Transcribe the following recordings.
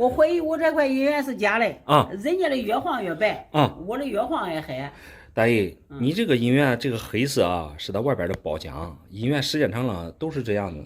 我怀疑我这块银元是假的啊，人家的越黄越白啊，我的越黄越黑。大爷，你这个银元这个黑色啊，是它外边的包浆，银元时间长了都是这样的。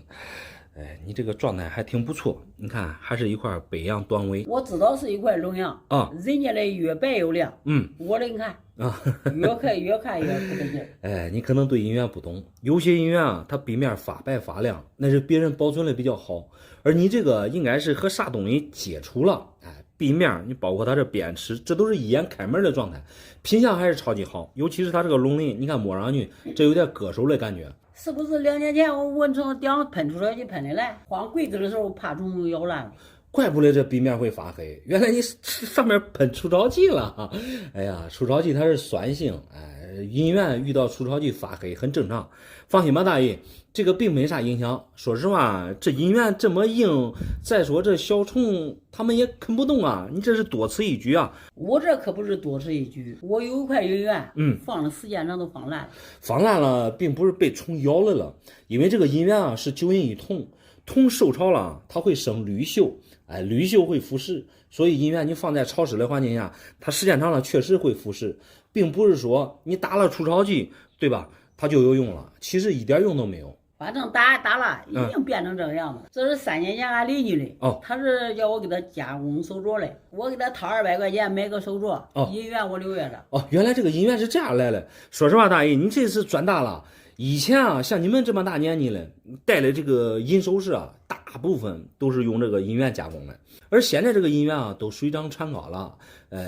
哎，你这个状态还挺不错，你看还是一块北洋短尾。我知道是一块龙洋啊，人家的越白又亮，我的你看啊，越看越不得劲。哎，你可能对银元不懂，有些银元啊，它背面发白发亮，那是别人保存的比较好，而你这个应该是和啥东西接触了，哎，背面你包括它这边齿，这都是一眼开门的状态，品相还是超级好，尤其是它这个龙鳞，你看摸上去这有点割手的感觉。是不是2年前我蚊虫叮喷除草剂喷的来，换柜子的时候怕虫咬烂了？怪不得这壁面会发黑，原来你上面喷除草剂了。哎呀，除草剂它是酸性，哎，银元遇到除草剂发黑很正常。放心吧，大爷，这个并没啥影响。说实话，这银元这么硬，再说这小虫它们也啃不动啊，你这是多此一举啊。我这可不是多此一举，我有一块银元，放的时间长都放烂了。放烂了，并不是被虫咬了，因为这个银元啊是9银一铜，铜受潮了，它会生铝锈。哎，铝锈会腐蚀，所以银元你放在潮湿的环境下，它时间长了确实会腐蚀，并不是说你打了除草剂，对吧？它就有用了，其实一点用都没有。反正打了，已经变成这个样子。这是3年前俺邻居的，他是叫我给他加工手镯的，我给他掏200块钱买个手镯，银元我留下了。原来这个银元是这样来的。说实话，大爷，你这次赚大了。以前啊，像你们这么大年纪了，戴的这个银首饰啊，大部分都是用这个银元加工的。而现在这个银元啊，都水涨船高了，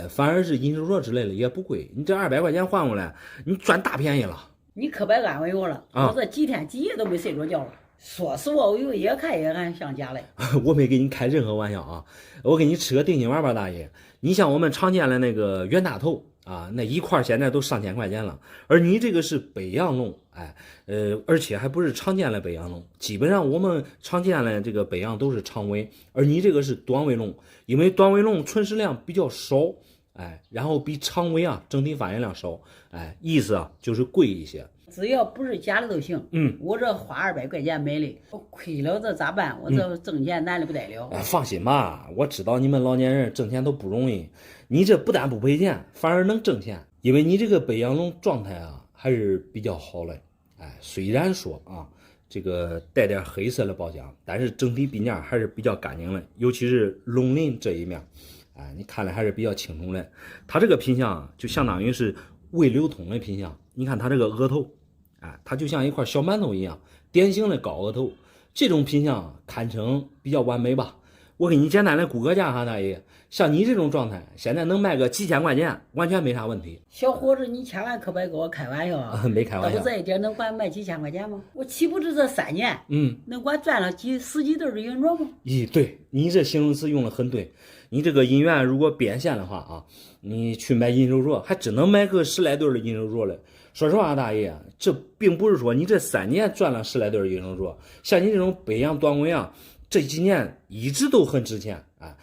反而是银手镯之类的也不贵。你这200块钱换过来，你赚大便宜了。你可别安慰我了，我这几天几夜都没睡着觉了。说实话，我有越看越像假的。我没给你开任何玩笑啊，我给你吃个定心丸吧，大爷。你像我们常见的那个冤大头啊，那一块现在都上千块钱了，而你这个是北洋龙，哎，而且还不是常见的北洋龙，基本上我们常见的这个北洋都是长尾，而你这个是短尾龙，因为短尾龙存世量比较少，哎，然后比长尾啊整体发现量少，哎，意思啊就是贵一些。只要不是假的都行。我这花200块钱买的，我亏了这咋办？我这挣钱难的不得了。放心吧，我知道你们老年人挣钱都不容易，你这不但不赔钱，反而能挣钱，因为你这个北洋龙状态啊还是比较好的。哎，虽然说啊这个带点黑色的包浆，但是整体壁面还是比较干净的，尤其是龙鳞这一面，哎，你看了还是比较清楚的。它这个品相就相当于是未流通的品相，你看它这个额头。哎，它就像一块小馒头一样，典型的高额头，这种品相堪称比较完美吧。我给你简单的估个价哈，大爷，像你这种状态，现在能卖个几千块钱，完全没啥问题。小伙子，你千万可别跟我开玩笑啊！没开玩笑。要不这一点能管卖几千块钱吗？我岂不是这3年，能管赚了十几对的银镯吗？咦，对，你这形容词用的很对。你这个银元如果变现的话啊，你去买银手镯，还真能买个10来对的银手镯了。说实话，大爷，这并不是说你这3年赚了10来对的银手镯，像你这种北洋短尾啊，这几年一直都很值钱啊。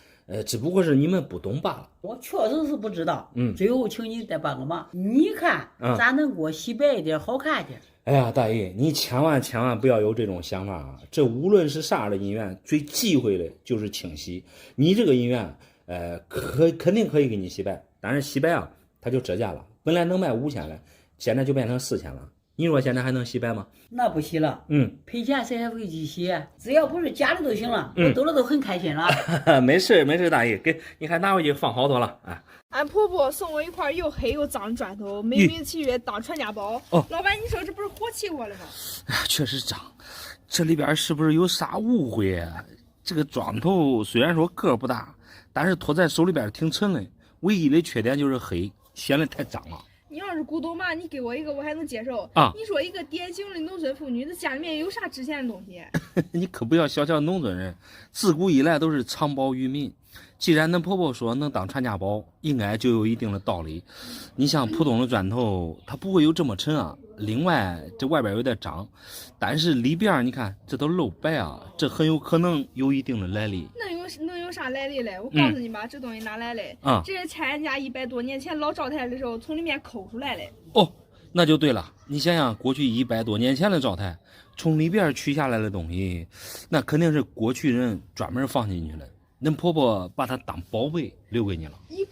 只不过是你们不懂罢了。我确实是不知道。最后请你再帮个忙，你看咋能给我洗白一点，好看点？哎呀，大爷，你千万不要有这种想法啊！这无论是啥样的银元，最忌讳的就是清洗。你这个银元，肯定可以给你洗白，但是洗白啊，它就折价了，本来能卖5000了，现在就变成4000了。你说现在还能洗白吗？那不洗了。赔钱谁还会去洗？只要不是假的都行了。我兜了都很开心了。没事，大爷，给你还拿回去放好多了。哎，俺婆婆送我一块又黑又脏的砖头，美名其曰当传家宝。老板，你说这不是火气我了吗？确实脏，这里边是不是有啥误会啊？这个砖头虽然说个不大，但是托在手里边挺沉的，唯一的缺点就是黑，显得太脏了。你要是古董嘛，你给我一个我还能接受啊。你说一个典型的农村妇女，这家里面有啥值钱的东西？你可不要小瞧农村人，自古以来都是长保于民。既然恁婆婆说能当传家宝，应该就有一定的道理。你像普通的砖头，它不会有这么沉啊。另外，这外边有点脏，但是里边你看这都露白啊，这很有可能有一定的来历。能有啥来历嘞？我告诉你吧，这东西哪来嘞？这是欠人家100多年前老灶台的时候从里面抠出来的。那就对了。你想想，过去100多年前的灶台，从里边取下来的东西，那肯定是过去人专门放进去的。恁婆婆把它当宝贝留给你了。一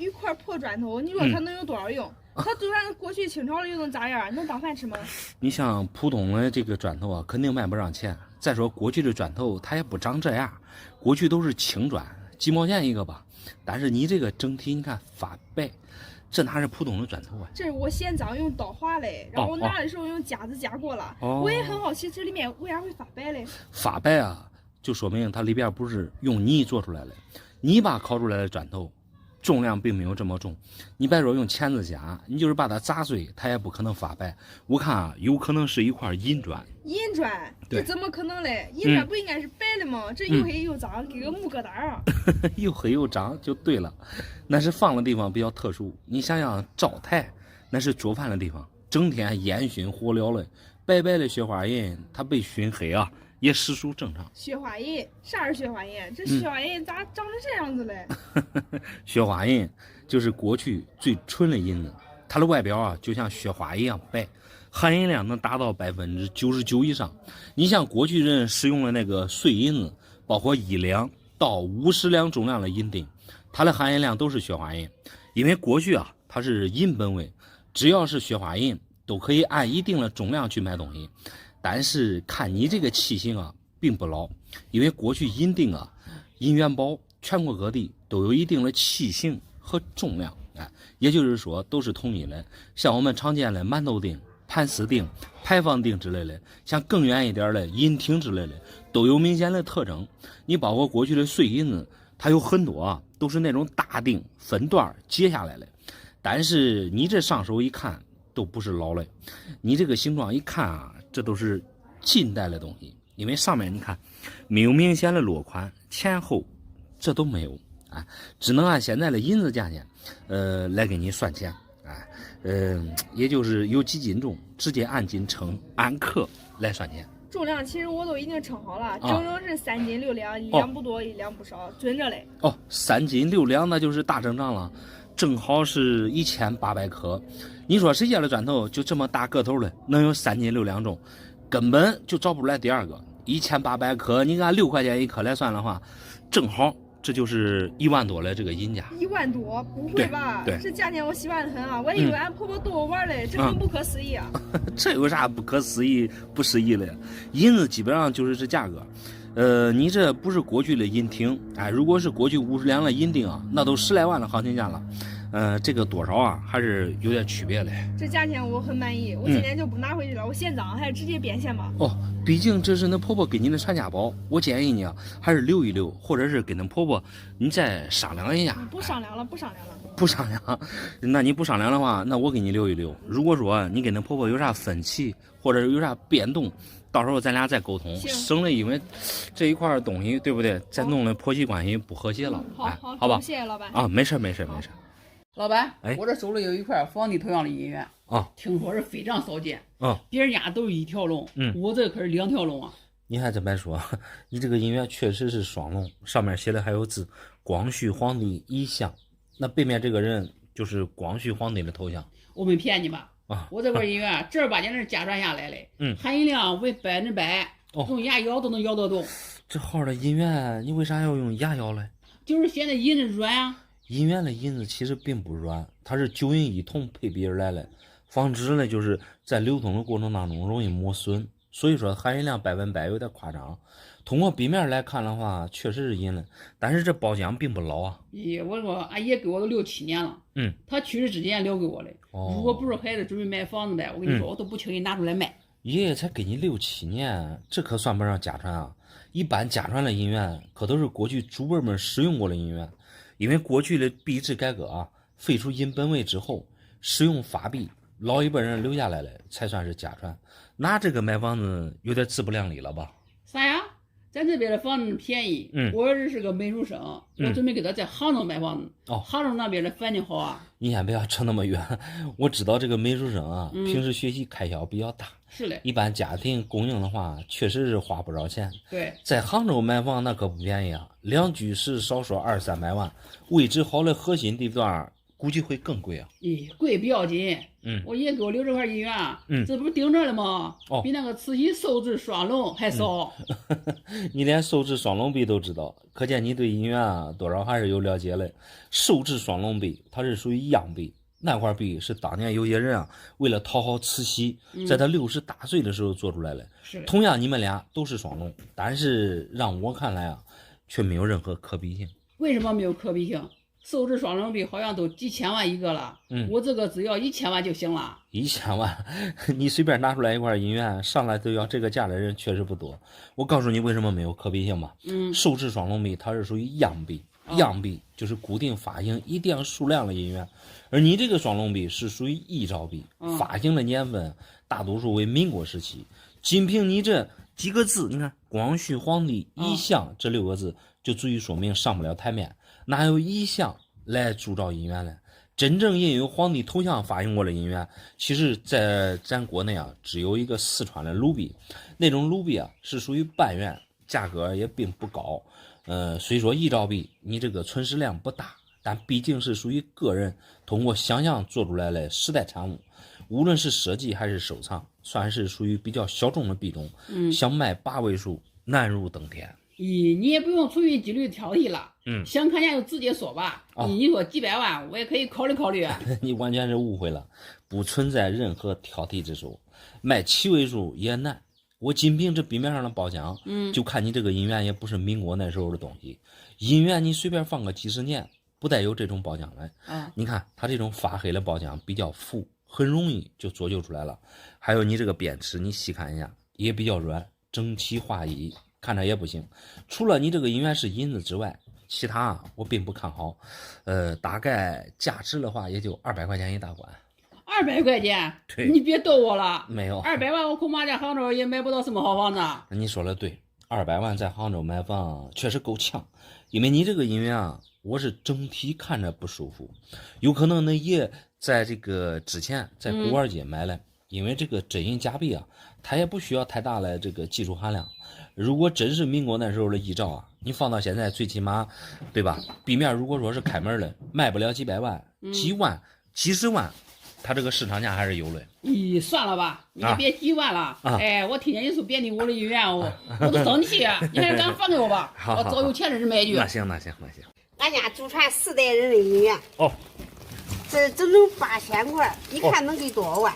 块破砖头，你说它能有多少用？它就算过去清朝了又能咋样？能当饭吃吗？你像普通的这个砖头啊，肯定卖不上钱。再说过去的砖头它也不长这样，过去都是青砖，几毛钱一个吧。但是你这个整体你看发白，这哪是普通的砖头啊？这是我现凿用刀划嘞，然后我拿的时候用夹子夹过了。我也很好奇，这里面为啥会发白嘞？发白啊，就说明它里边不是用泥做出来的，泥巴烤出来的砖头重量并没有这么重。你别说用钳子夹，你就是把它砸碎，它也不可能发白。我看啊，有可能是一块银砖。银砖？这怎么可能嘞？银砖不应该是白的吗？这又黑又脏，给个木疙瘩啊！又黑又脏就对了，那是放的地方比较特殊。你想想灶台，那是做饭的地方，整天烟熏火燎的，白白的雪花银，它被熏黑啊，也实属正常。雪花银？啥是雪花银？这雪花银咋长成这样子嘞？雪花银就是过去最纯的银子，它的外表啊就像雪花一样白，含银量能达到99%以上。你像过去人使用的那个碎银子，包括1两到50两重量的银锭，它的含银量都是雪花银。因为过去啊它是银本位，只要是雪花银都可以按一定的重量去买东西。但是看你这个器型啊并不老，因为过去银锭啊银元宝全国各地都有一定的器型和重量，也就是说都是统一的。像我们常见的馒头锭、盘丝锭、牌坊锭之类的，像更远一点的银锭之类的，都有明显的特征。你包括过去的碎银子，它有很多啊都是那种大锭分段截下来的，但是你这上手一看都不是老的，你这个形状一看啊，这都是近代的东西。因为上面你看没有明显的落款，前后这都没有，只能按现在的银子价钱来给你算钱，也就是有几斤重直接按斤称，按克来算钱。重量其实我都已经称好了，整是3斤6两，1两不多1两不少，准着嘞。3斤6两那就是大正常了，正好是1800克。你说谁家的砖头就这么大个头的，能有3斤6两重？根本就找不出来第二个。1800克，你按6块钱一克来算的话，正好这就是1万多的这个银价。1万多？不会吧？对，这价钱我喜欢的很啊！我以为俺婆婆逗我玩嘞，这很不可思议啊！这有啥不可思议不思议的？银子基本上就是这价格。你这不是过去的银锭，如果是过去50两的银锭啊，那都10来万的行情价了。这个多少啊，还是有点区别的。这价钱我很满意，我今天就不拿回去了，我现脏还是直接变现吧。毕竟这是恁婆婆给你的传家宝，我建议你啊，还是留一留，或者是跟恁婆婆你再商量一下。不商量了。不商量？那你不商量的话，那我给你留一留。如果说你跟恁婆婆有啥分歧，或者有啥变动，到时候咱俩再沟通，省得因为这一块东西，对不对？再弄得婆媳关系不和谐了。好吧。谢谢老板。没事。老板，我这手里有一块皇帝头像的银元听说是非常少见别人家都是1条龙，我这可是2条龙啊。你还这么说，你这个银元确实是双龙，上面写的还有字“光绪皇帝遗像”，那背面这个人就是光绪皇帝的头像。我没骗你吧？我这块银元正儿八经是家传下来的，含银量为100%，用牙咬都能咬得动。这号的银元，你为啥要用牙咬嘞？就是现在银子软啊。银元的银子其实并不软，它是9银1铜配比而来的，防止呢就是在流通的过程当中容易磨损，所以说含银量100%有点夸张。通过笔面来看的话，确实是银的，但是这包浆并不老啊。我说俺爷给我都6、7年了，他去世之前留给我的。如果不是孩子准备买房子的，我跟你说，我都不轻易拿出来卖。爷爷才给你6、7年，这可算不上家传啊。一般家传的银元可都是过去祖辈们使用过的银元。因为过去的币制改革啊，废除银本位之后，使用法币，老一辈人留下来的才算是家传。拿这个买房子有点自不量力了吧？啥呀？咱这边的房子便宜，我儿子是个美术生，我准备给他在杭州买房子。杭州那边的环境好啊。你先不要扯那么远，我知道这个美术生啊，平时学习开销比较大。是嘞。一般家庭供应的话，确实是花不少钱。对。在杭州买房那可不便宜啊，2居室少说200-300万，位置好的核心地段，估计会更贵啊。咦，贵不要紧，我爷给我留这块银元，这不是顶着了吗？比那个慈禧寿制双龙还少。你连寿制双龙币都知道，可见你对银元啊多少还是有了解嘞。寿制双龙币它是属于样币，那块币是当年有些人啊为了讨好慈禧，在他60大岁的时候做出来的。同样你们俩都是双龙，但是让我看来啊却没有任何可比性。为什么没有可比性？寿制双龙币好像都几千万一个了，我这个只要1000万就行了。1000万，你随便拿出来一块银元，上来都要这个价的人确实不多。我告诉你为什么没有可比性吧。寿制双龙币它是属于样币，样币就是固定发行一定数量的银元，而你这个双龙币是属于一兆币，发行的年份大多数为民国时期。仅凭你这几个字，你看光绪皇帝一项这6个字就足以说明上不了台面，哪有一项来铸造银元呢？真正印有皇帝头像发行过的银元，其实在咱国内啊，只有一个四川的卢币，那种卢币啊是属于半元，价格也并不高。虽说1兆币你这个存世量不大，但毕竟是属于个人通过想象做出来的时代产物，无论是设计还是收藏，算是属于比较小众的币种。想卖8位数难如登天。咦，你也不用出于纪律挑剔了，想看见就直接说吧。你说几百万，我也可以考虑考虑。你完全是误会了，不存在任何挑剔之说，卖7位数也难。我仅凭这币面上的褒奖，就看你这个银元也不是民国那时候的东西。银元你随便放个几十年，不带有这种褒奖来。你看它这种发黑的褒奖比较浮，很容易就做就出来了。还有你这个边齿，你细看一下，也比较软，整齐划一。看着也不行，除了你这个银元是银子之外，其他我并不看好。大概价值的话也就200块钱一大管。200块钱？对，你别逗我了。没有200万，我恐怕在杭州也买不到什么好房子。你说的对，200万在杭州买房确实够呛，因为你这个银元啊，我是整体看着不舒服，有可能呢也在这个之前在古玩街买来。因为这个真银假币啊，它也不需要太大的这个技术含量。如果真是民国那时候的1兆啊，你放到现在最起码，对吧？币面如果说是开门的，卖不了几百万、几万、几十万，它这个市场价还是有的。咦，算了吧，你别几万了。哎，我听见你说贬低我的银元，我都生气。你还是赶紧放给我吧，我找有钱的人买一句。那行。俺家祖传4代人的银元。这整整8000块，一看能给多少万？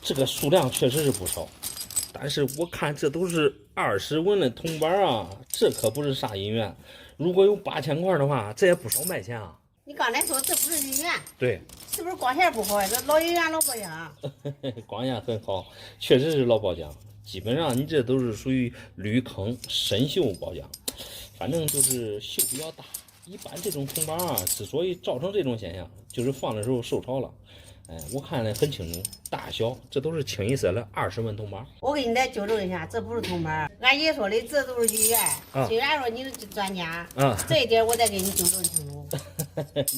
这个数量确实是不少，但是我看这都是20文的铜板啊，这可不是啥银元。如果有8000块的话，这也不少卖钱啊。你刚才说这不是银元？对，是不是光线不好？这老银元老保养。光线很好，确实是老保养。基本上你这都是属于铝坑生锈保养，反正就是锈比较大。一般这种铜板啊，之所以造成这种现象，就是放的时候受潮了。我看得很清楚，大小这都是清一色的20文铜板。我给你再纠正一下，这不是铜板。俺爷说的这都是银元。虽然说你是专家，这一点我再给你纠正清楚。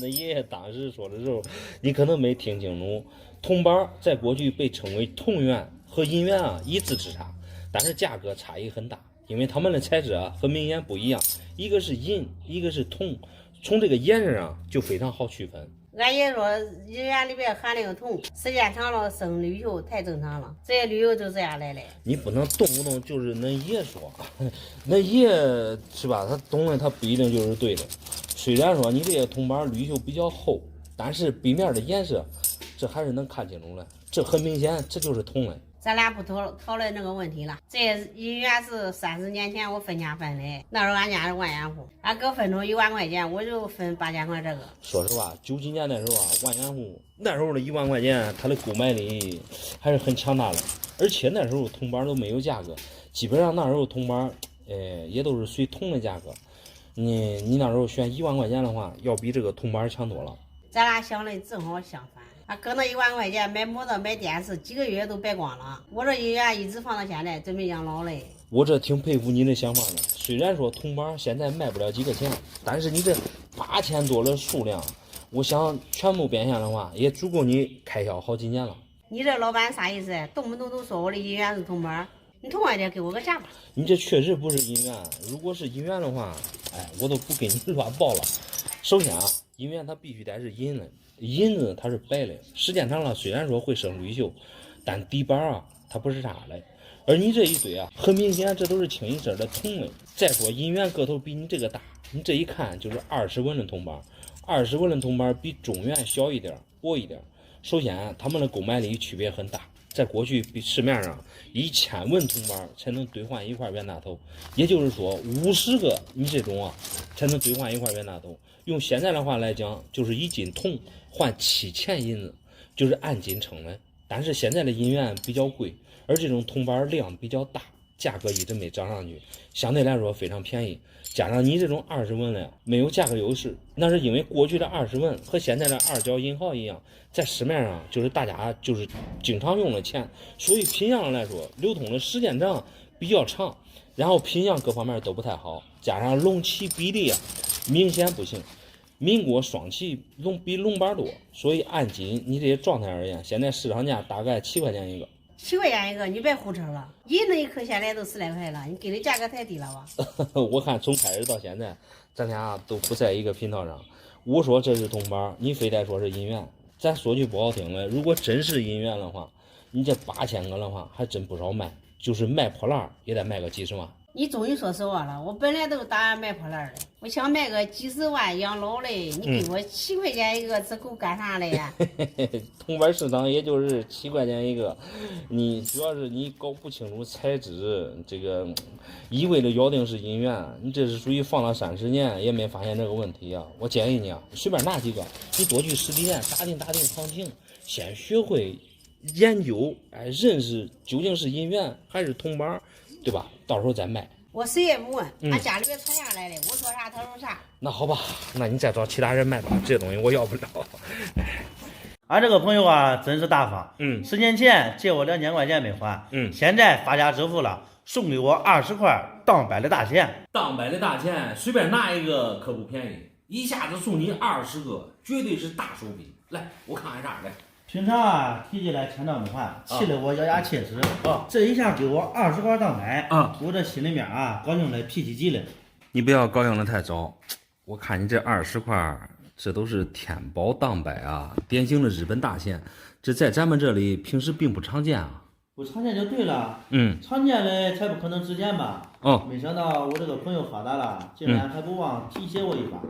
那爷爷当时说的时候，你可能没听清楚。铜板在过去被称为铜元和银元啊一字之差，但是价格差异很大，因为它们的材质啊很明显不一样，一个是银，一个是铜，从这个颜色上就非常好区分。俺爷说银元里边含那个铜，时间长了生铝锈太正常了，这些铝锈就这样来的。你不能动不动就是恁爷说，恁爷是吧？他懂的，他不一定就是对的。虽然说你这些铜板铝锈比较厚，但是壁面的颜色，这还是能看清楚的。这很明显，这就是铜的。咱俩不讨论这个问题了。这银元是30年前我分家分的，那时候俺家是万元户，俺哥分出1万块钱，我就分8000块这个。说实话，90几年那时候啊，万元户那时候的1万块钱，它的购买力还是很强大的。而且那时候铜板都没有价格，基本上那时候铜板，也都是随铜的价格。你那时候选1万块钱的话，要比这个铜板强多了。咱俩想的正好相反。搁那1万块钱买摩托买电视，几个月都白光了。我这银元一直放到现在，准备养老嘞。我这挺佩服你的想法的。虽然说铜板现在卖不了几个钱，但是你这8000多的数量，我想全部变现的话，也足够你开销好几年了。你这老板啥意思？动不动都说我的银元是铜板，你痛快点给我个价吧。你这确实不是银元，如果是银元的话，我都不给你乱报了。首先啊，银元它必须得是银的，银子它是白的，时间长了虽然说会生铝锈，但底板啊它不是啥的。而你这一堆啊，很明显这都是清一色的铜的。再说银元个头比你这个大，你这一看就是20文的铜板，20文的铜板比中元小一点，薄一点。首先它们的购买力区别很大，在过去比市面上1000文铜板才能兑换1块袁大头，也就是说50个你这种啊才能兑换1块袁大头。用现在的话来讲，就是1斤铜换7000银子，就是按斤称的。但是现在的银元比较贵，而这种铜板量比较大，价格一直没涨上去，相对来说非常便宜。加上你这种20文的没有价格优势，那是因为过去的20文和现在的2角银号一样，在市面上就是大家就是经常用的钱，所以品相上来说流通的时间长比较长，然后品相各方面都不太好，加上隆起比例啊明显不行，民国双旗比龙板多，所以按斤你这些状态而言，现在市场价大概7块钱一个。7块钱一个，你别胡扯了，银子一颗现在都10来块了，你给的价格太低了吧？我看从开始到现在，咱俩都不在一个频道上。我说这是铜板，你非得说是银元。咱说句不好听的，如果真是银元的话，你这8000个的话，还真不少卖，就是卖破烂也得卖个几十万。你终于说实话了，我本来都打算卖破烂的，我想卖个几十万养老嘞，你给我7块钱一个，这够干啥的呀？铜板市场也就是7块钱一个，你主要是你搞不清楚材质，这个一味的咬定是银元，你这是属于放了30年也没发现这个问题啊！我建议你啊，随便拿几个，你多去实体店打听行情，先学会研究，认识究竟是银元还是铜板，对吧？到时候再卖。我谁也不问，俺家里边传下来的，我说啥他说啥。那好吧，那你再找其他人卖吧，这东西我要不了。俺这个朋友啊，真是大方。10年前借我2000块钱没还，现在发家致富了，送给我20块当百的大钱。当百的大钱，随便拿一个可不便宜，一下子送你20个，绝对是大手笔。来，我看看啥来。平常啊，提起来欠账没还，气得我咬牙切齿。这一下给我20块当百，我这心里面啊，高兴的脾气急了。你不要高兴的太早，我看你这20块，这都是天宝当百啊，典型的日本大钱，这在咱们这里平时并不常见啊。不常见就对了，常见的才不可能值钱吧？没想到我这个朋友发达了，竟然还不忘提携我一把。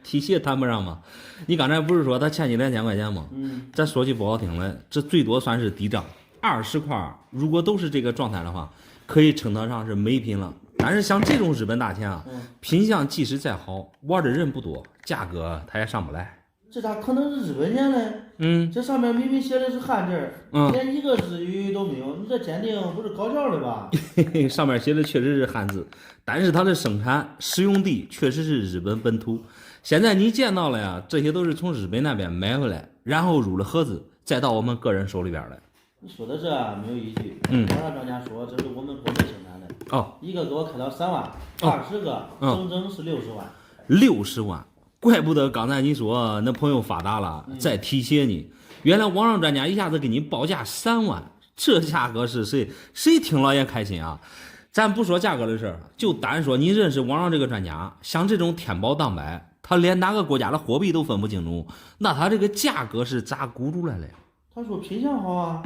提携谈不上嘛，你刚才不是说他欠你2000块钱吗？咱说句不好听的，这最多算是抵账。20块如果都是这个状态的话，可以称得上是美品了。但是像这种日本大钱啊，品相即使再好，玩的人不多，价格它也上不来。这咋可能是日本钱呢？这上面明明写的是汉字，连一个日语都没有，你这鉴定不是搞笑的吧？上面写的确实是汉字，但是它的生产使用地确实是日本本土。现在你见到了呀，这些都是从日本那边买回来，然后入了盒子，再到我们个人手里边来。你说的这没有依据。网上专家说这是我们国内生产的。一个给我开到3万，20个整整是60万。60万。怪不得刚才你说那朋友发达了，再提携你。原来网上专家一下子给你报价3万，这价格是谁听了也开心啊！咱不说价格的事儿，就单说你认识网上这个专家，像这种天宝当百，他连哪个国家的货币都分不清楚，那他这个价格是咋估出来的呀？他说品相好啊，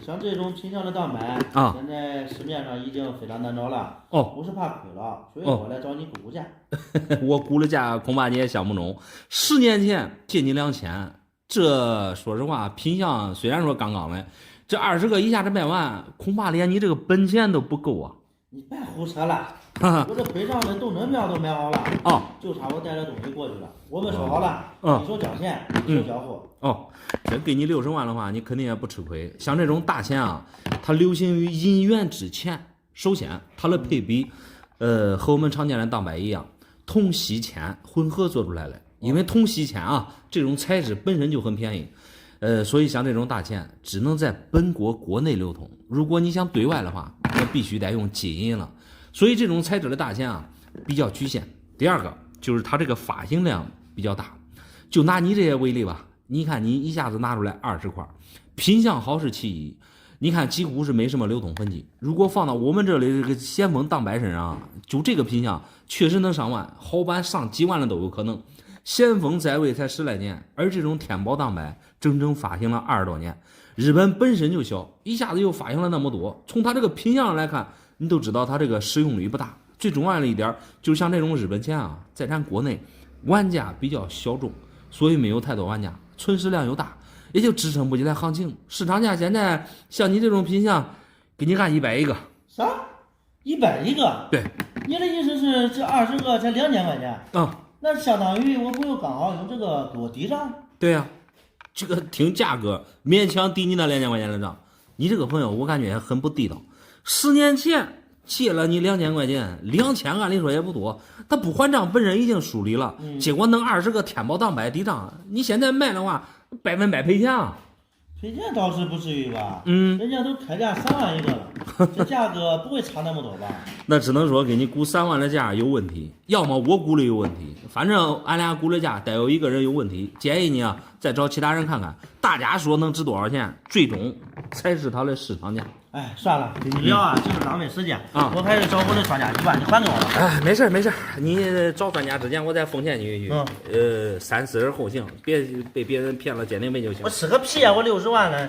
像这种品相的当百现在市面上已经非常难找了。不是怕亏了，所以我来找你估价。我估了价，恐怕你也想不中。10年前借你2000，这说实话，品相虽然说刚刚的，这20个一下子卖完，恐怕连你这个本钱都不够啊。你别胡扯了，我这北上的动车票都买好了，就差我带着东西过去了。我们说好了，你说交钱，你说交货。这给你60万的话，你肯定也不吃亏。像这种大钱啊，它流行于银元之前。首先，它的配比，和我们常见的当百一样，铜锡铅混合做出来的。因为铜锡铅啊，这种材质本身就很便宜，所以像这种大钱只能在本国国内流通。如果你想对外的话，那必须得用金银了。所以这种材质的大钱啊，比较局限。第二个就是它这个发行量比较大。就拿你这些为例吧，你看你一下子拿出来20块，品相好是其一，你看几乎是没什么流通痕迹。如果放到我们这里这个咸丰当百身上，就这个品相确实能上万，好版上几万的都有可能。先锋在位才10来年，而这种天宝蛋白整整发行了20多年。日本本身就小，一下子又发行了那么多，从它这个品相上来看，你都知道它这个使用率不大。最重要的一点，就像这种日本钱啊，在咱国内玩家比较小众，所以没有太多玩家，存世量又大，也就支撑不起来行情。市场价现在像你这种品相，给你按100一个。啥？100一个？对。你的意思是这20个才2000块钱？那相当于我朋友刚好用这个给我抵账？对呀，这个听价格勉强抵你那2000块钱的账。你这个朋友我感觉很不地道。10年前借了你2000块钱，2000按理说也不多，他不还账本身已经疏离了，结果弄20个天宝蛋白抵账，你现在卖的话100%赔钱啊。赔钱倒是不至于吧？人家都开价3万一个了，这价格不会差那么多吧？那只能说给你估3万的价有问题，要么我估的有问题，反正俺俩估的价得有一个人有问题。建议你啊，再找其他人看看，大家说能值多少钱，最终才是他的市场价。哎，算了，跟你聊啊，就是浪费时间啊！我还是找我的专家去吧，你还给我了。哎，没事，你找专家之前我再奉献你一句，3-4而后行，别被别人骗了鉴定费就行。我吃个屁啊！我60万呢！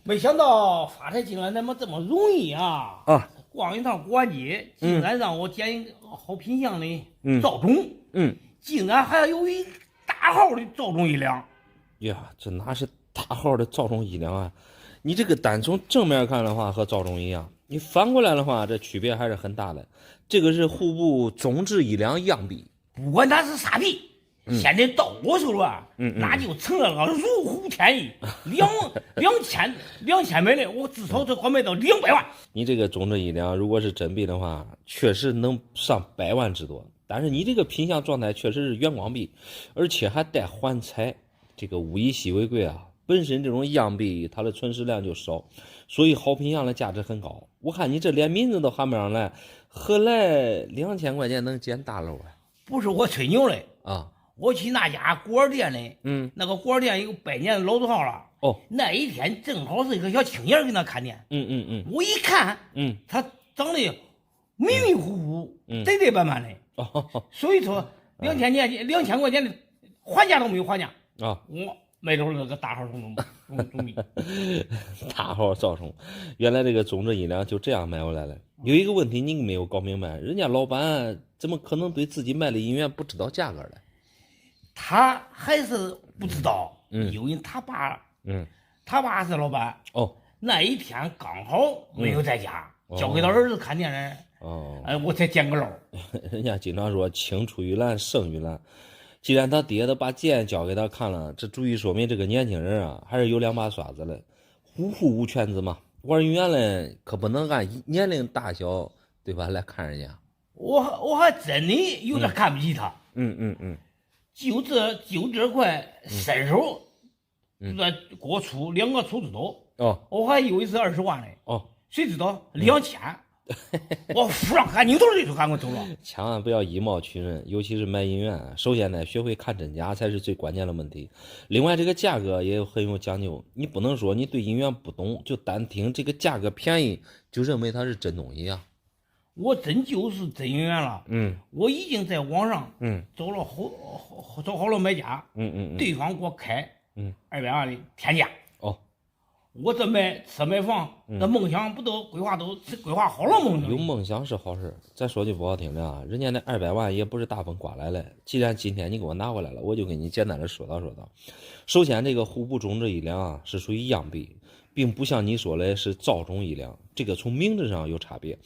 没想到发财进来那么这么容易啊！逛一趟国际，竟然让我捡一个好品相的赵总，竟然还有一大号的赵总1两。呀，这哪是大号的赵总1两啊？你这个单从正面看的话和赵总一样，你反过来的话，这区别还是很大的。这个是户部总制1两样币，不管它是啥币，现在到我手了，那就成了个如虎添翼。2000买的，我至少这块卖到200万。你这个总制1两，如果是真币的话，确实能上100万之多。但是你这个品相状态确实是原光币，而且还带环彩，这个物以稀为贵啊。本身这种样币它的存世量就少，所以好品相的价值很高。我看你这连名字都喊不上来，何来2000块钱能捡大漏啊？不是我吹牛嘞啊！我去那家锅儿店嘞，那个锅儿店有100年的老字号了。那一天正好是一个小青年给那看店。我一看，他长得迷迷糊糊，呆呆板板的。所以说2000块钱的还价都没有还价啊！我买着了那个大号总币。大号赵总，原来这个总制1两就这样买回来了。有一个问题你没有搞明白，人家老板怎么可能对自己卖的银元不知道价格呢？他还是不知道，因为他爸是老板。那一天刚好没有在家，交给他儿子看店呢。我才捡个漏。人家经常说青出于蓝胜于蓝，既然他爹都把剑交给他看了，这足以说明这个年轻人啊还是有2把刷子的。虎虎无犬子嘛，玩银元嘞可不能按年龄大小对吧来看人家。我还真的有点看不起他。就这块伸手，给我出2个出子头。我还以为是20万嘞。谁知道2000。我扶上赶紧头就赶快走了。千万不要以貌取人，尤其是买银元，首先呢学会看真假才是最关键的问题。另外这个价格也很有讲究，你不能说你对银元不懂，就单听这个价格便宜就认为它是真东西啊。我真就是真银元了。我已经在网上找好了买家。对方给我开200万的天价。我这买车买房，那梦想不都规划好了梦想？有梦想是好事，再说句不好听的啊，人家那200万也不是大风刮来的。既然今天你给我拿回来了，我就给你简单的说道。首先，这个户部总制1两啊是属于样币，并不像你说的是赵总1两，这个从名字上有差别。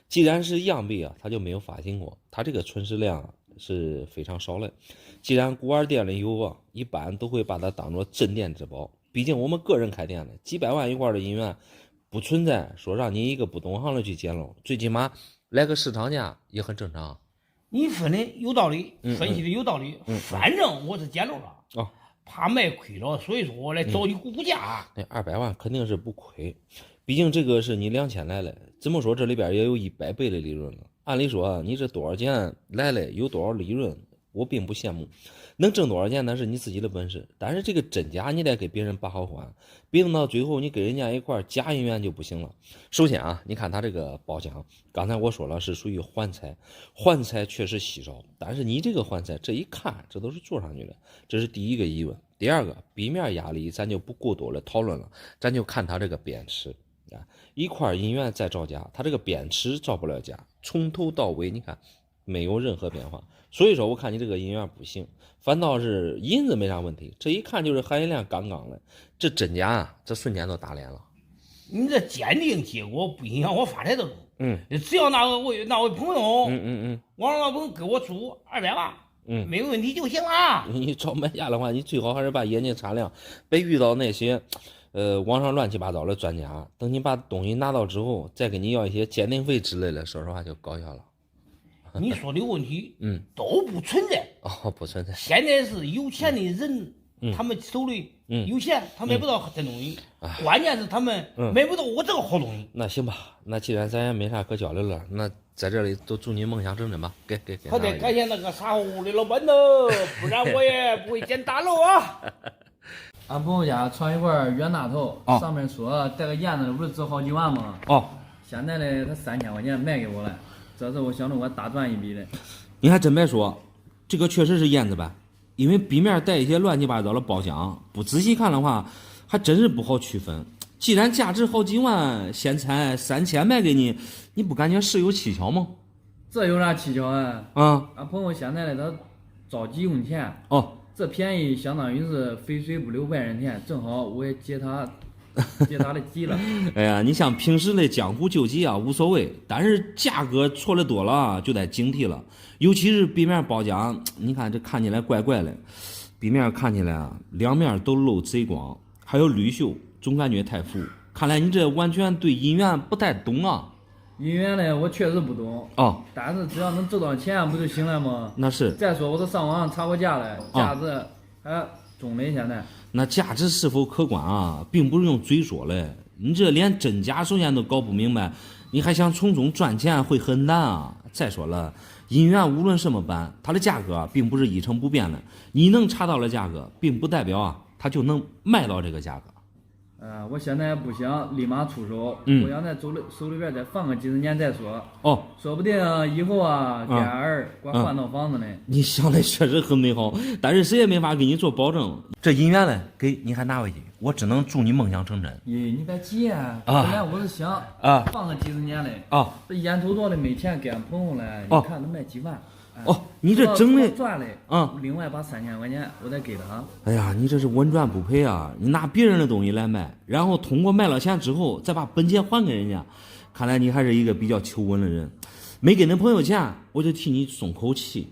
既然是样币啊，它就没有发行过，它这个存世量是非常少的。既然古玩店里有啊，一般都会把它当作镇店之宝。毕竟我们个人开店的，几百万一块的银元不存在说让你一个不懂行的去捡漏，最起码来个市场价也很正常。你分的有道理，分析的有道理。反正我是捡漏了，怕卖亏了，所以说我来找你估价。那200万肯定是不亏，毕竟这个是你2000来的，怎么说这里边也有100倍的利润了。按理说你这多少钱来了有多少利润，我并不羡慕。能挣多少钱那是你自己的本事，但是这个真假你得给别人把好关，别等到最后你给人家一块假银元就不行了。首先啊，你看他这个包浆，刚才我说了是属于环材，环材确实稀少，但是你这个环材这一看这都是做上去的，这是第一个疑问。第二个，壁面压力咱就不过多的讨论了，咱就看它这个边尺啊，一块银元再造假，它这个边尺造不了假，从头到尾你看没有任何变化，所以说我看你这个银元不行，反倒是银子没啥问题，这一看就是含银量杠杠的，这真假啊，这瞬间都打脸了。你这鉴定结果不影响我发财的路，只要那位朋友，王老板给我出200万。没问题就行了。你找买家的话，你最好还是把眼睛擦亮，别遇到那些网上乱七八糟的专家。等你把东西拿到之后，再给你要一些鉴定费之类的，说实话就搞笑了。你说的问题，都不存在。哦，不存在。现在是有钱的人，他们手里有钱，他买不到这东西。关键是他们买不到我这个好东西。那行吧，那既然咱也没啥可交流了，那在这里都祝你梦想成真吧。给。好的，感谢那个沙屋的老板头，不然我也不会建大楼啊。俺朋友家传一块冤大头，上面说带个燕子的不是值好几万吗？现在呢，他3000块钱卖给我了，这是我想着我大赚一笔的。你还真别说，这个确实是燕子版，因为壁面带一些乱七八糟的包浆，不仔细看的话，还真是不好区分。既然价值好几万，现才3000卖给你，你不感觉事有蹊跷吗？这有啥蹊跷啊？俺朋友现在呢，他着急用钱。这便宜相当于是肥水不流外人田，正好我也接他的急了。哎呀，你像平时的江湖救急啊，无所谓，但是价格错的多了就得警惕了。尤其是壁面包浆，你看这看起来怪怪的，壁面看起来啊，两面都露贼光，还有铝锈。总感觉太浮，看来你这完全对银元不太懂啊。银元呢，我确实不懂但是只要能挣到钱不就行了吗？那是。再说我都上网上查过价了，价值还中嘞现在。那价值是否可观啊，并不是用嘴说嘞。你这连真假首先都搞不明白，你还想从中赚钱会很难啊。再说了，银元无论什么版，它的价格并不是一成不变的，你能查到的价格，并不代表啊它就能卖到这个价格。我现在不想立马出手，我想在手里边再放个几十年再说。说不定以后啊，给儿管换套房子呢。你想的确实很美好，但是谁也没法给你做保证。这银元呢，给你还拿回去，我只能祝你梦想成真。你别急啊，本来我是想放个几十年嘞。这烟头做的没钱给俺朋友了，你看能卖几万。你这整的赚嘞另外把3000块钱我再给他。哎呀，你这是稳赚不赔啊！你拿别人的东西来卖，然后通过卖了钱之后再把本钱还给人家，看来你还是一个比较求稳的人。没给那朋友钱，我就替你松口气。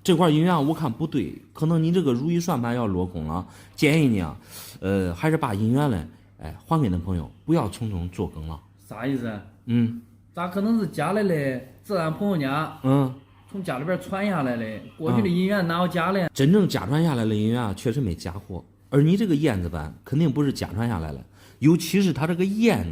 这块银元我看不对，可能你这个如意算盘要落空了。建议你啊，还是把银元嘞，还给那朋友，不要从中作梗了。啥意思？咋可能是假的嘞？这俺朋友家从家里边传下来的，过去的银元哪有假的？真正家传下来的银元确实没假货，而你这个燕子版肯定不是家传下来的，尤其是它这个燕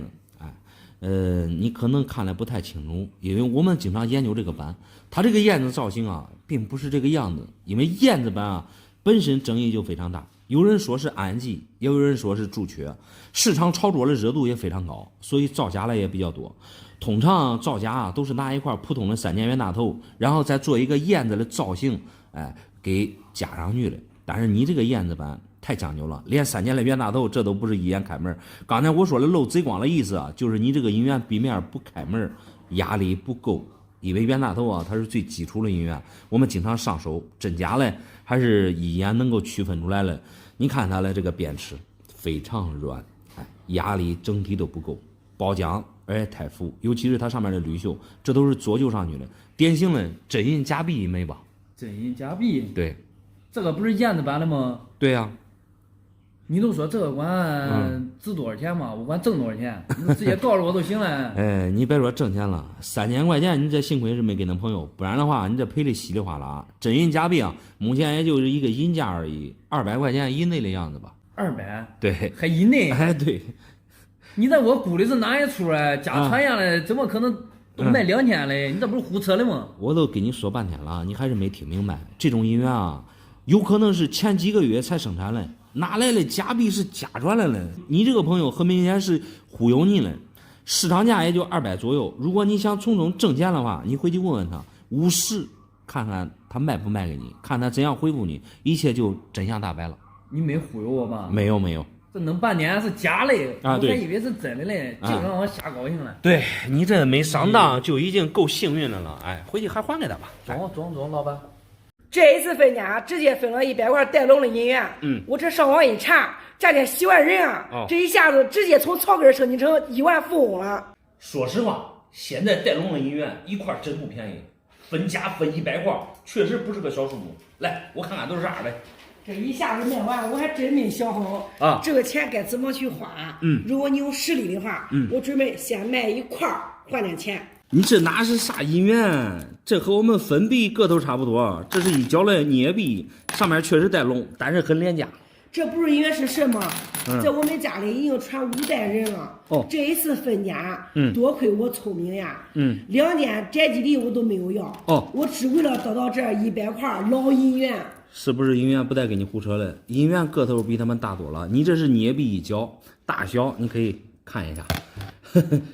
子，你可能看来不太清楚，因为我们经常研究这个版，它这个燕子造型啊，并不是这个样子，因为燕子版啊本身争议就非常大，有人说是安吉，也有人说是朱雀，市场炒作的热度也非常高，所以造假的也比较多。通常造假都是拿一块普通的3件元大头，然后再做一个燕子的造型，给加上去的。但是你这个燕子版太讲究了，连3件的元大头这都不是一眼开门。刚才我说的露贼光的意思啊，就是你这个银元壁面不开门，压力不够。因为元大头啊，它是最基础的银元，我们经常上手，真假嘞还是一眼能够区分出来了。你看它的这个边尺非常软，压力整体都不够，包浆而且太浮，尤其是它上面的铝锈，这都是做旧上去的，典型的真银假币一枚吧？真银假币？对，这个不是燕子版的吗？对呀。你都说这个管值多少钱嘛？我管挣多少钱，你直接告诉我就行了。你别说挣钱了，3000块钱你这幸亏是没给那朋友，不然的话你这赔的稀里哗啦。真银假币啊，目前也就是一个银价而已，200块钱以内的样子吧。200？对，还以内？对。你在我估的是哪一出啊？家传下来怎么可能都卖2000嘞，你这不是胡扯的吗？我都跟你说半天了，你还是没听明白。这种银元啊，有可能是前几个月才生产的，哪来的假币是假赚来的？你这个朋友很明显是忽悠你了。市场价也就200左右，如果你想从中挣钱的话，你回去问问他50，看看他卖不卖给你，看他怎样回复你，一切就真相大白了。你没忽悠我吧？没有。这弄半天是假的啊，我还以为是真的嘞，就让我瞎高兴了。对你这没上当就已经够幸运的了，哎，回去还还给他吧。中，老板。这一次分家直接分了100块带龙的银元，我这上网一查，价钱喜欢人啊，这一下子直接从草根升级成亿万富翁了。说实话，现在带龙的银元一块真不便宜，分家分100块，确实不是个小数目。来，我看看都是啥的。这一下子卖完，我还真没想好啊，这个钱该怎么去花。如果你有实力的话，我准备先卖一块换点钱。你这哪是啥银元？这和我们分币个头差不多，这是一角的镍币，上面确实带龙，但是很廉价。这不是因为是什么？在我们家里已经传5代人了。这一次分家，多亏我聪明呀。2间宅基地我都没有要。我只为了得到这100块老银元。是不是银元不带给你胡扯的？银元个头比他们大多了，你这是镍币一角，大小你可以看一下。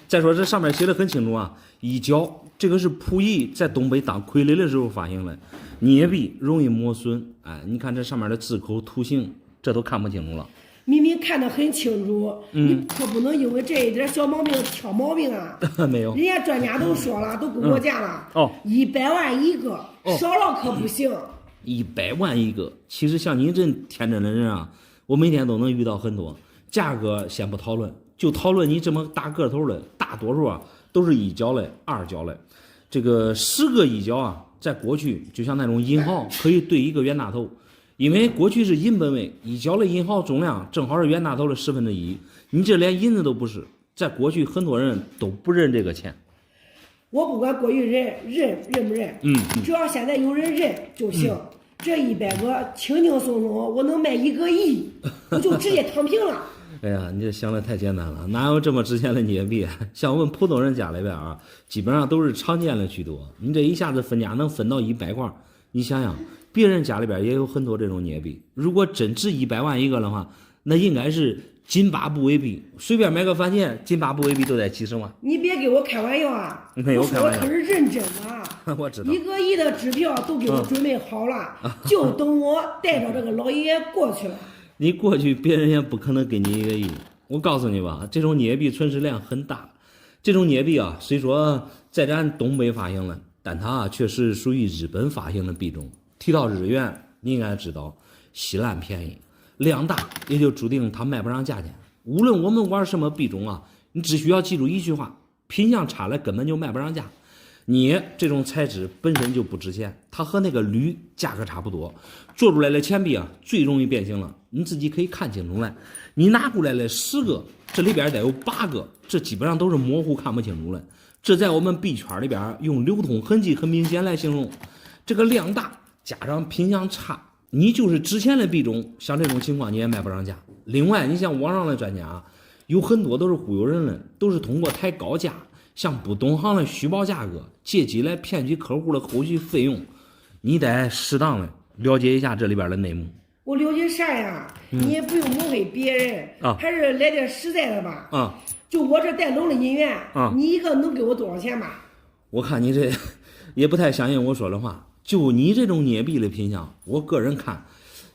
再说这上面写的很清楚啊，一角这个是溥仪在东北当傀儡的时候发行的，镍币容易磨损。哎，你看这上面的字口图形，这都看不清楚了。明明看得很清楚，你可不能因为这一点小毛病挑毛病啊！没有，人家专家都说了，都给我价了。100万一个，少了可不行。100万一个，其实像你这天真的人啊，我每天都能遇到很多。价格先不讨论，就讨论你这么大个头的，大多数啊都是1角的、2角的。这个10个1角啊，在过去就像那种银毫可以兑1个冤大头，因为过去是银本位，1角的银毫重量正好是冤大头的1/10。你这连银子都不是，在过去很多人都不认这个钱。我不管过于认不认，只要现在有人认就行。这100个轻轻松松，我能卖1个亿，我就直接躺平了。哎呀，你这想的太简单了，哪有这么值钱的镍币？像我们普通人家里边啊，基本上都是常见的居多。你这一下子分家能分到100块，你想想，别人家里边也有很多这种镍币。如果真值100万一个的话，那应该是津巴布韦币，随便买个饭店，津巴布韦币都得几十万。你别给我开玩笑啊！没有开玩笑，我可是认真的。我知道1个亿的支票都给我准备好了，就等我带着这个老爷爷过去了。你过去，别人也不可能给你1个亿。我告诉你吧，这种镍币存世量很大。这种镍币啊，虽说在咱东北发行了，但它确实属于日本发行的币种。提到日元，你应该知道，稀烂便宜。量大也就注定它卖不上价钱。无论我们玩什么币种啊，你只需要记住一句话：品相差了根本就卖不上价。镍这种材质本身就不值钱，它和那个铝价格差不多。做出来的钱币啊，最容易变形了。你自己可以看清楚来，你拿过来了10个，这里边得有8个，这基本上都是模糊看不清楚了。这在我们币圈里边用流通痕迹很明显来形容。这个量大加上品相差，你就是值钱的币种，像这种情况你也卖不上价。另外，你像网上的专家，有很多都是忽悠人的，都是通过抬高价，向不懂行的虚报价格，借机来骗取客户的后续费用。你得适当的了解一下这里边的内幕。我了解啥呀？你也不用蒙黑别人还是来点实在的吧。就我这带龙的银元你一个能给我多少钱吧？我看你这也不太相信我说的话。就你这种镍币的品相，我个人看，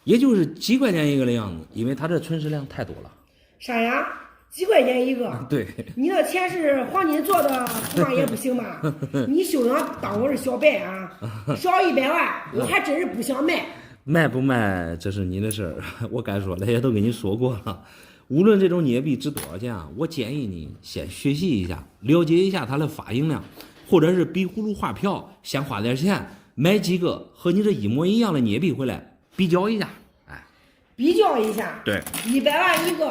也就是几块钱一个的样子，因为它这存世量太多了。啥呀？几块钱一个？对。你的钱是黄金做的，恐怕也不行吧？你休想当我是小白啊！少100万，我还真是不想卖。卖不卖这是你的事儿，我该说的也都跟你说过了。无论这种镍币值多少钱啊，我建议你先学习一下，了解一下它的发行量，或者是比葫芦画瓢，先花点钱买几个和你这一模一样的镍币回来比较一下。比较一下，对，100万一个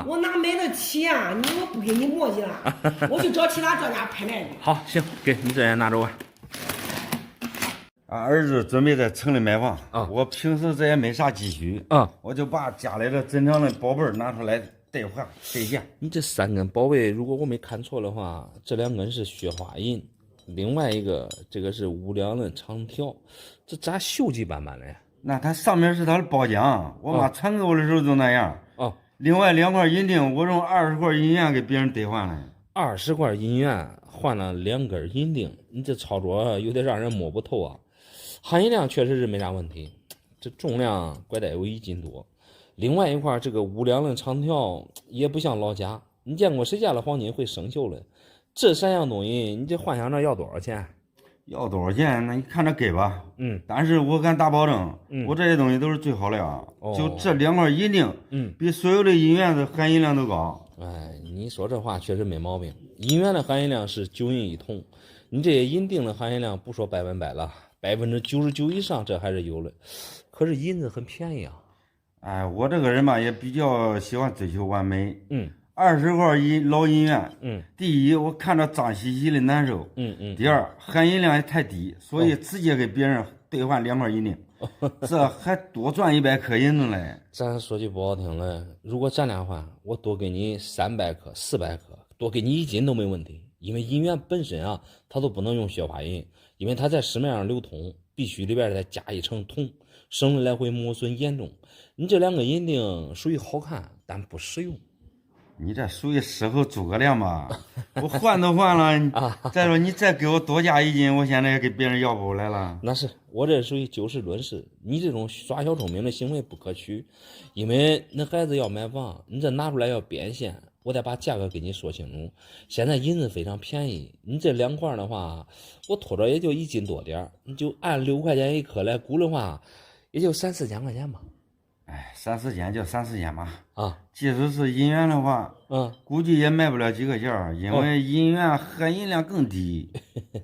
我哪买得起啊？我不跟你磨叽了，我去找其他专家拍卖去。好，行，给你这也拿着吧。俺儿子准备在城里买房我平时这也没啥积蓄我就把家里的珍藏的宝贝拿出来兑换兑现。你这3根宝贝，如果我没看错的话，这2根是雪花银，另外一个这个是无良的长条，这咋锈迹斑斑的呀？那它上面是它的包浆，我妈传给我的时候就那样。另外2块银锭，我用20块银元给别人兑换了。20块银元换了2根银锭，你这操作有点让人摸不透啊。含银量确实是没啥问题，这重量怪得有1斤多。另外一块这个无良的长条也不像老假，你见过谁家的黄金会生锈了？这3样东西，你这换想着要多少钱？要多少钱？那你看着给吧。但是我敢打保证，我这些东西都是最好的啊。就这2块银锭，比所有的银元的含银量都高。哎，你说这话确实没毛病。银元的含银量是9银1铜，你这些银锭的含银量不说100%了，99%以上这还是有的。可是银子很便宜啊。哎，我这个人吧也比较喜欢追求完美。20块老银元，第一我看着脏兮兮的难受，第二含银量也太低，所以直接给别人兑换2块银锭，这还多赚100克银子嘞。咱说句不好听的，如果咱俩换，我多给你300克、400克，多给你1斤都没问题。因为银元本身啊，它都不能用雪花银，因为它在市面上流通，必须里边再加一层铜，省得来回磨损严重。你这2个银锭属于好看，但不实用。你这属于事后诸葛亮吧？我换都换了，再说你再给我多加1斤，我现在也给别人要不回来了。那是我这属于就事论事，你这种耍小聪明的行为不可取。因为那孩子要买房，你这拿出来要变现，我得把价格给你说清楚。现在银子非常便宜，你这2块的话，我拖着也就1斤多点，你就按6块钱1克来估的话，也就3、4千块钱吧。哎，3、4千就3、4千吧。即使是银元的话，估计也卖不了几个件，因为银元含银量更低。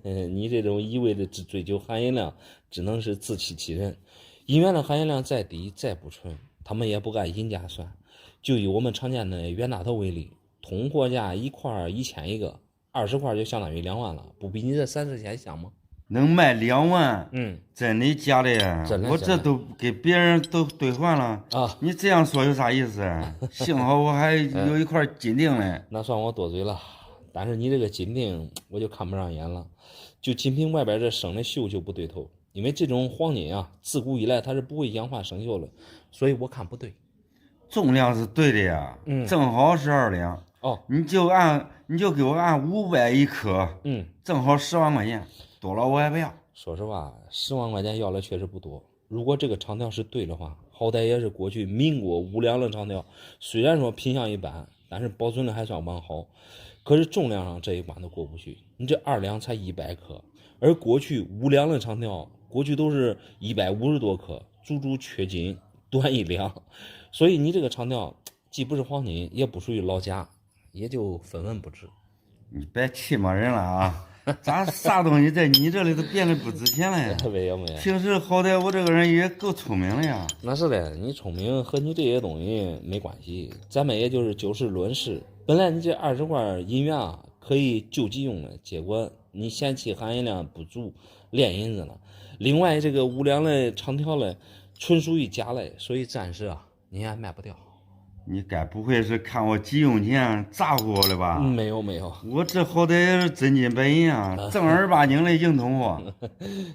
你这种一味的只追求含银量，只能是自欺欺人。银元的含银量再低再不纯，他们也不按银价算。就以我们常见的冤大头为例，通货价1块1000一个，20块就相当于2万了，不比你这3、4千香吗？能卖2万，真的假的呀？我这都给别人都兑换了啊！你这样说有啥意思？幸好我还有一块金锭嘞。那算我多嘴了，但是你这个金锭我就看不上眼了，就仅凭外边这生的锈就不对头，因为这种黄金啊，自古以来它是不会氧化生锈的，所以我看不对。重量是对的呀，正好12两。你就给我按500一克，正好10万块钱。多了我也不要。说实话，10万块钱要的确实不多。如果这个长条是对的话，好歹也是过去民国无良的长条，虽然说品相一般，但是保存的还算完好。可是重量上这一关都过不去，你这2两才100克，而过去无良的长条，过去都是150多克，足足缺斤短1两。所以你这个长条既不是黄金，也不属于老假，也就分文不值。你别气骂人了啊！咱啥东西在你这里都变得不值钱了呀？没有。平时好歹我这个人也够聪明的呀。那是的，你聪明和你这些东西没关系，咱们也就是就事论事。本来你这20块银元啊可以救急用的，结果你嫌弃含银量不足，炼银子了。另外这个无良的长条嘞，纯属于假类，所以暂时啊你还卖不掉。你该不会是看我急用钱诈唬我了吧？没有，我这好歹也是真金白银啊，正儿八经的硬通货。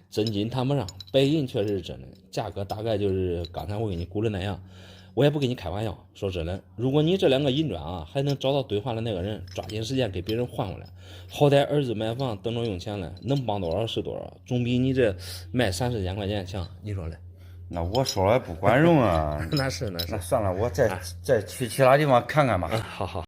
真金谈不上，白银确实是真的，价格大概就是刚才我给你估的那样。我也不跟你开玩笑，说真的，如果你这2个银砖啊还能找到兑换的那个人，抓紧时间给别人换回来，好歹儿子买房等着用钱了，能帮多少是多少，总比你这卖3、4千块钱强，你说嘞？那我说了不管用啊。那是。那算了，我再去其他地方看看吧。好。